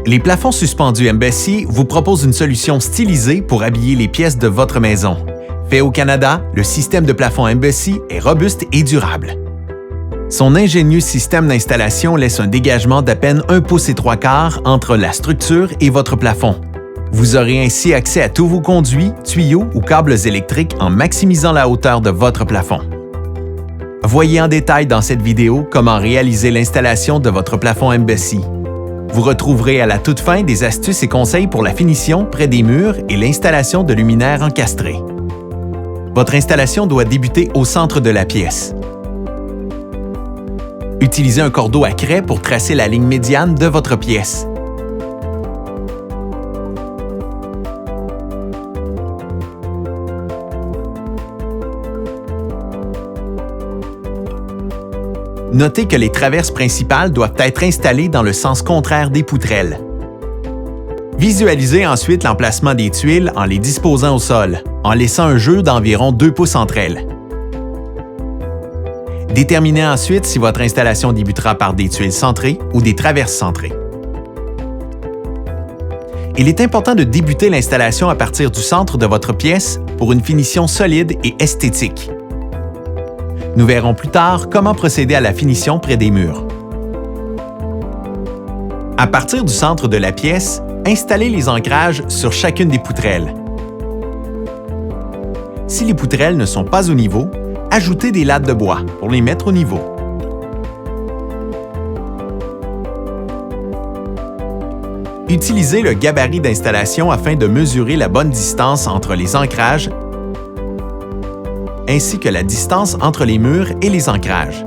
Les plafonds suspendus Embassy vous proposent une solution stylisée pour habiller les pièces de votre maison. Fait au Canada, le système de plafond Embassy est robuste et durable. Son ingénieux système d'installation laisse un dégagement d'à peine 1 pouce et 3/4 entre la structure et votre plafond. Vous aurez ainsi accès à tous vos conduits, tuyaux ou câbles électriques en maximisant la hauteur de votre plafond. Voyez en détail dans cette vidéo comment réaliser l'installation de votre plafond Embassy. Vous retrouverez à la toute fin des astuces et conseils pour la finition près des murs et l'installation de luminaires encastrés. Votre installation doit débuter au centre de la pièce. Utilisez un cordeau à craie pour tracer la ligne médiane de votre pièce. Notez que les traverses principales doivent être installées dans le sens contraire des poutrelles. Visualisez ensuite l'emplacement des tuiles en les disposant au sol, en laissant un jeu d'environ 2 pouces entre elles. Déterminez ensuite si votre installation débutera par des tuiles centrées ou des traverses centrées. Il est important de débuter l'installation à partir du centre de votre pièce pour une finition solide et esthétique. Nous verrons plus tard comment procéder à la finition près des murs. À partir du centre de la pièce, installez les ancrages sur chacune des poutrelles. Si les poutrelles ne sont pas au niveau, ajoutez des lattes de bois pour les mettre au niveau. Utilisez le gabarit d'installation afin de mesurer la bonne distance entre les ancrages ainsi que la distance entre les murs et les ancrages.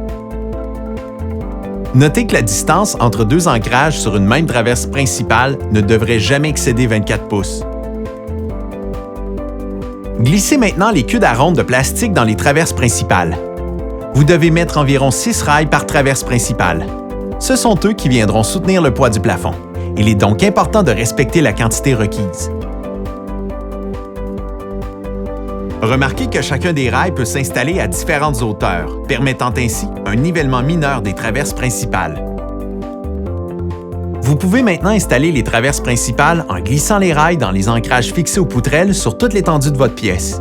Notez que la distance entre 2 ancrages sur une même traverse principale ne devrait jamais excéder 24 pouces. Glissez maintenant les culs à ronde de plastique dans les traverses principales. Vous devez mettre environ 6 rails par traverse principale. Ce sont eux qui viendront soutenir le poids du plafond. Il est donc important de respecter la quantité requise. Remarquez que chacun des rails peut s'installer à différentes hauteurs, permettant ainsi un nivellement mineur des traverses principales. Vous pouvez maintenant installer les traverses principales en glissant les rails dans les ancrages fixés aux poutrelles sur toute l'étendue de votre pièce.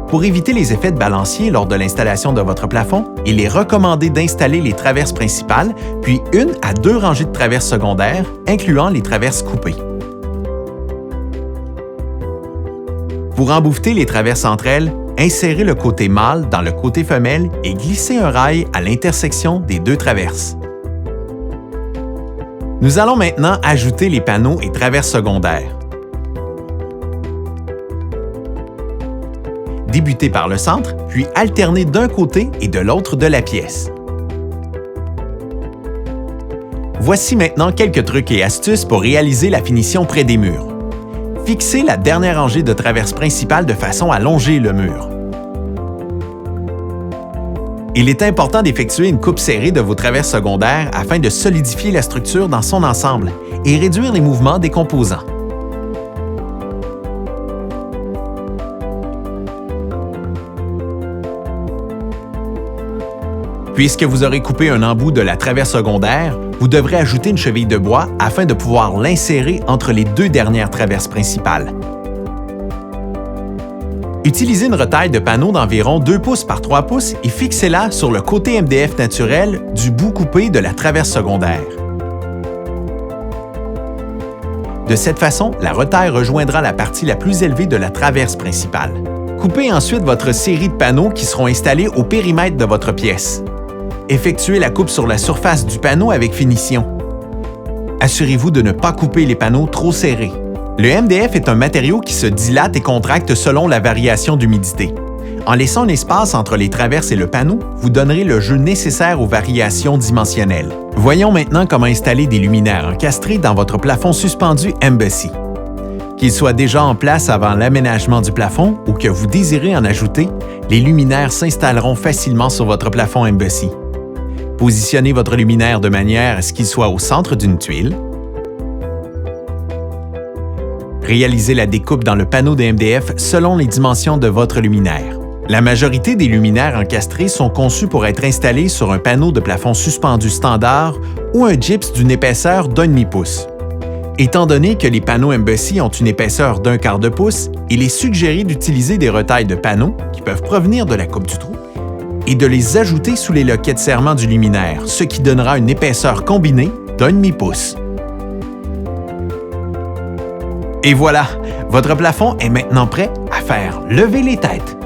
Pour éviter les effets de balancier lors de l'installation de votre plafond, il est recommandé d'installer les traverses principales, puis 1 à 2 rangées de traverses secondaires, incluant les traverses coupées. Pour embouffeter les traverses entre elles, insérez le côté mâle dans le côté femelle et glissez un rail à l'intersection des 2 traverses. Nous allons maintenant ajouter les panneaux et traverses secondaires. Débutez par le centre, puis alternez d'un côté et de l'autre de la pièce. Voici maintenant quelques trucs et astuces pour réaliser la finition près des murs. Fixez la dernière rangée de traverses principales de façon à longer le mur. Il est important d'effectuer une coupe serrée de vos traverses secondaires afin de solidifier la structure dans son ensemble et réduire les mouvements des composants. Puisque vous aurez coupé un embout de la traverse secondaire, vous devrez ajouter une cheville de bois afin de pouvoir l'insérer entre les 2 dernières traverses principales. Utilisez une retaille de panneau d'environ 2 pouces par 3 pouces et fixez-la sur le côté MDF naturel du bout coupé de la traverse secondaire. De cette façon, la retaille rejoindra la partie la plus élevée de la traverse principale. Coupez ensuite votre série de panneaux qui seront installés au périmètre de votre pièce. Effectuez la coupe sur la surface du panneau avec finition. Assurez-vous de ne pas couper les panneaux trop serrés. Le MDF est un matériau qui se dilate et contracte selon la variation d'humidité. En laissant un espace entre les traverses et le panneau, vous donnerez le jeu nécessaire aux variations dimensionnelles. Voyons maintenant comment installer des luminaires encastrés dans votre plafond suspendu Embassy. Qu'il soit déjà en place avant l'aménagement du plafond ou que vous désirez en ajouter, les luminaires s'installeront facilement sur votre plafond Embassy. Positionnez votre luminaire de manière à ce qu'il soit au centre d'une tuile. Réalisez la découpe dans le panneau de MDF selon les dimensions de votre luminaire. La majorité des luminaires encastrés sont conçus pour être installés sur un panneau de plafond suspendu standard ou un gyps d'une épaisseur d'1,5 pouce. Étant donné que les panneaux Embassy ont une épaisseur d'1/4 de pouce, il est suggéré d'utiliser des retailles de panneaux qui peuvent provenir de la coupe du trou et de les ajouter sous les loquets de serrement du luminaire, ce qui donnera une épaisseur combinée d'1,5 pouce. Et voilà, votre plafond est maintenant prêt à faire lever les têtes.